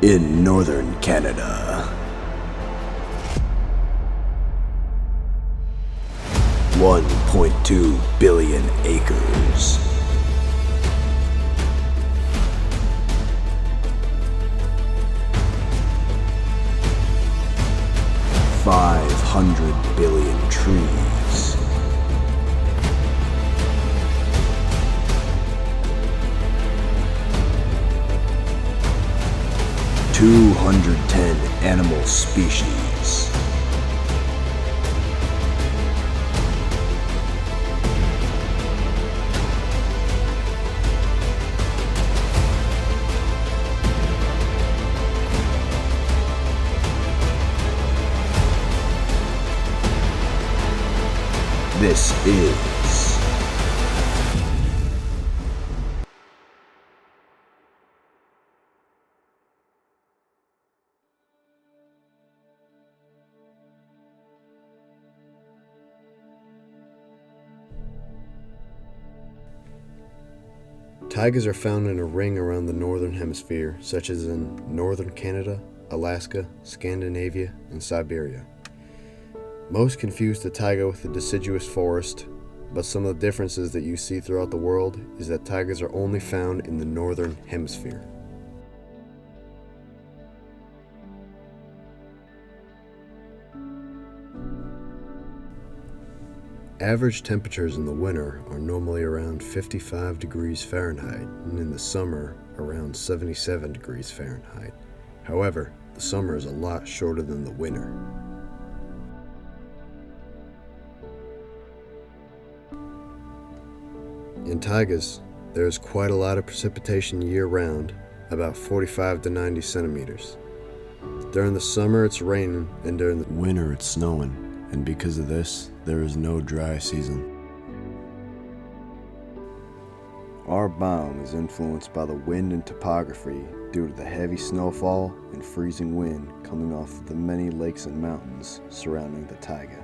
in northern Canada. 1.2 billion acres. 500 billion trees. 210 animal species. 'This is Taigas are found in a ring around the northern hemisphere, such as in northern Canada, Alaska, Scandinavia, and Siberia. Most confuse the taiga with the deciduous forest, but some of the differences that you see throughout the world is that taigas are only found in the northern hemisphere. Average temperatures in the winter are normally around 55 degrees Fahrenheit, and in the summer around 77 degrees Fahrenheit. However, the summer is a lot shorter than the winter. In taigas, there is quite a lot of precipitation year-round, about 45 to 90 centimeters. During the summer it's raining, and during the winter it's snowing, and because of this, there is no dry season. Our biome is influenced by the wind and topography due to the heavy snowfall and freezing wind coming off of the many lakes and mountains surrounding the taiga.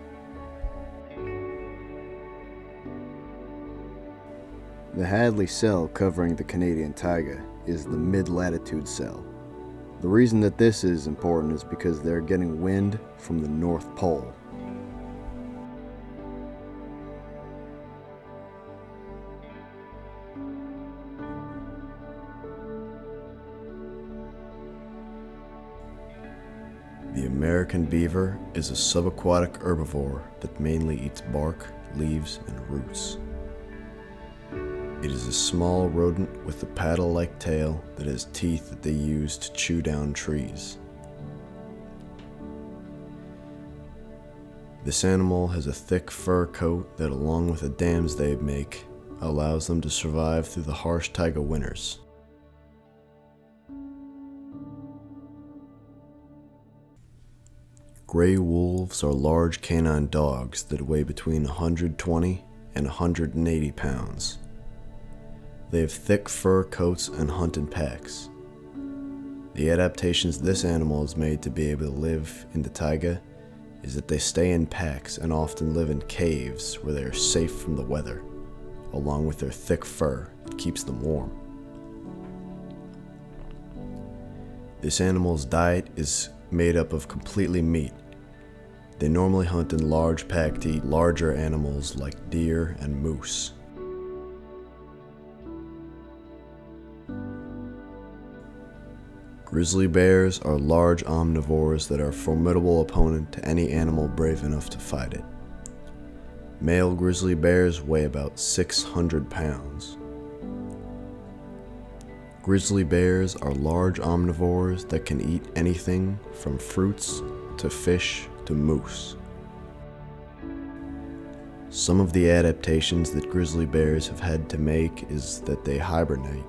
The Hadley cell covering the Canadian taiga is the mid-latitude cell. The reason that this is important is because they're getting wind from the North Pole. The American beaver is a subaquatic herbivore that mainly eats bark, leaves, and roots. It is a small rodent with a paddle-like tail that has teeth that they use to chew down trees. This animal has a thick fur coat that, along with the dams they make, allows them to survive through the harsh taiga winters. Gray wolves are large canine dogs that weigh between 120 and 180 pounds. They have thick fur coats and hunt in packs. The adaptations this animal has made to be able to live in the taiga is that they stay in packs and often live in caves where they are safe from the weather, along with their thick fur that keeps them warm. This animal's diet is made up of completely meat. They normally hunt in large packs to eat larger animals like deer and moose. Grizzly bears are large omnivores that are a formidable opponent to any animal brave enough to fight it. Male grizzly bears weigh about 600 pounds. Grizzly bears are large omnivores that can eat anything from fruits to fish to moose. Some of the adaptations that grizzly bears have had to make is that they hibernate,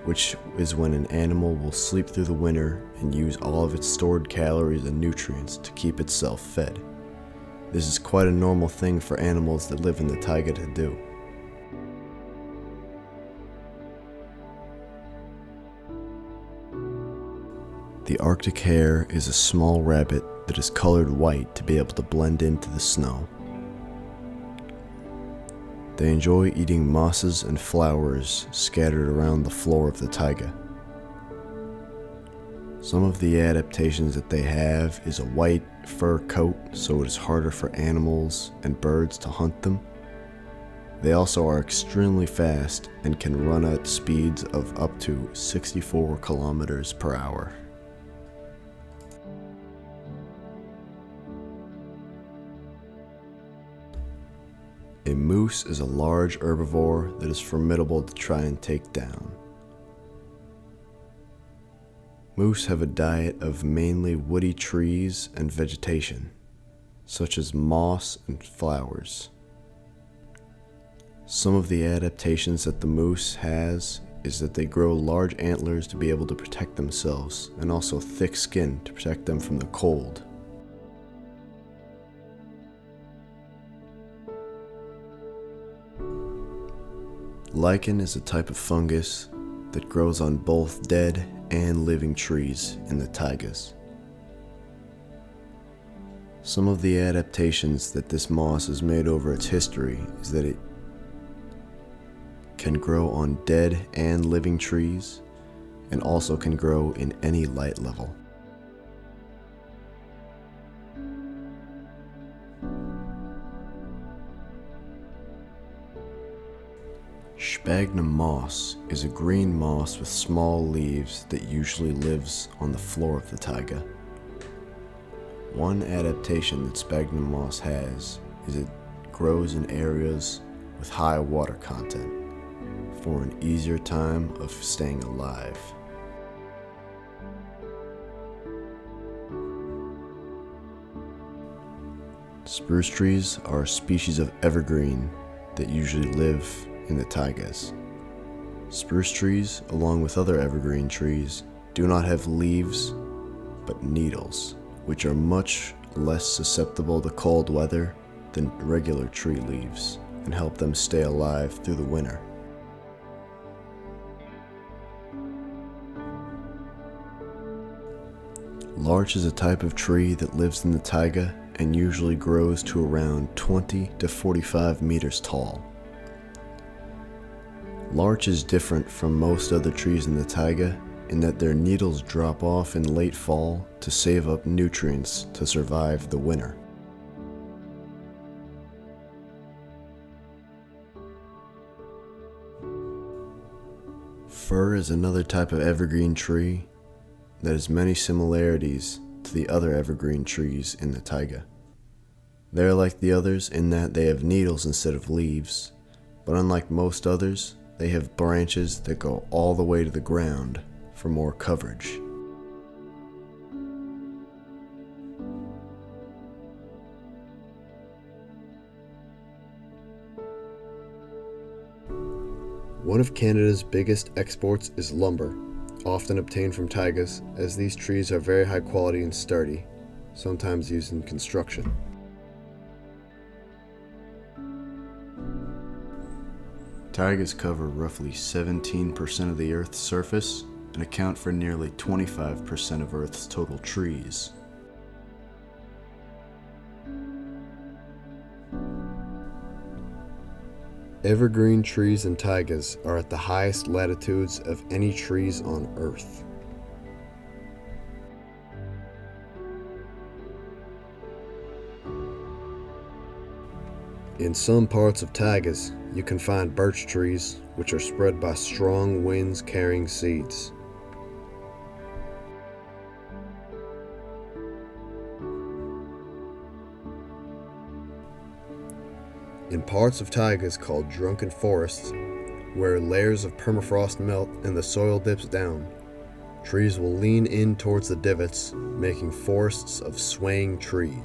which is when an animal will sleep through the winter and use all of its stored calories and nutrients to keep itself fed. This is quite a normal thing for animals that live in the taiga to do. The Arctic hare is a small rabbit that is colored white to be able to blend into the snow. They enjoy eating mosses and flowers scattered around the floor of the taiga. Some of the adaptations that they have is a white fur coat, so it is harder for animals and birds to hunt them. They also are extremely fast and can run at speeds of up to 64 kilometers per hour. A moose is a large herbivore that is formidable to try and take down. Moose have a diet of mainly woody trees and vegetation, such as moss and flowers. Some of the adaptations that the moose has is that they grow large antlers to be able to protect themselves, and also thick skin to protect them from the cold. Lichen is a type of fungus that grows on both dead and living trees in the taigas. Some of the adaptations that this moss has made over its history is that it can grow on dead and living trees, and also can grow in any light level. Sphagnum moss is a green moss with small leaves that usually lives on the floor of the taiga. One adaptation that sphagnum moss has is it grows in areas with high water content for an easier time of staying alive. Spruce trees are a species of evergreen that usually live in the taigas. Spruce trees, along with other evergreen trees, do not have leaves, but needles, which are much less susceptible to cold weather than regular tree leaves, and help them stay alive through the winter. Larch is a type of tree that lives in the taiga and usually grows to around 20 to 45 meters tall. Larch is different from most other trees in the taiga in that their needles drop off in late fall to save up nutrients to survive the winter. Fir is another type of evergreen tree that has many similarities to the other evergreen trees in the taiga. They are like the others in that they have needles instead of leaves, but unlike most others, they have branches that go all the way to the ground for more coverage. One of Canada's biggest exports is lumber, often obtained from taigas, as these trees are very high quality and sturdy, sometimes used in construction. Taigas cover roughly 17% of the Earth's surface and account for nearly 25% of Earth's total trees. Evergreen trees and taigas are at the highest latitudes of any trees on Earth. In some parts of taigas, you can find birch trees, which are spread by strong winds carrying seeds. In parts of taigas called drunken forests, where layers of permafrost melt and the soil dips down, trees will lean in towards the divots, making forests of swaying trees.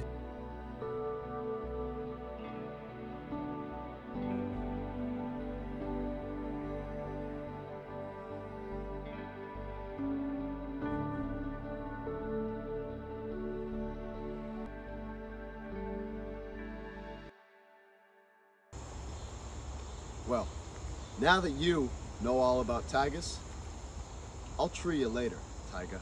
Well, now that you know all about taigas, I'll tree you later, Taiga.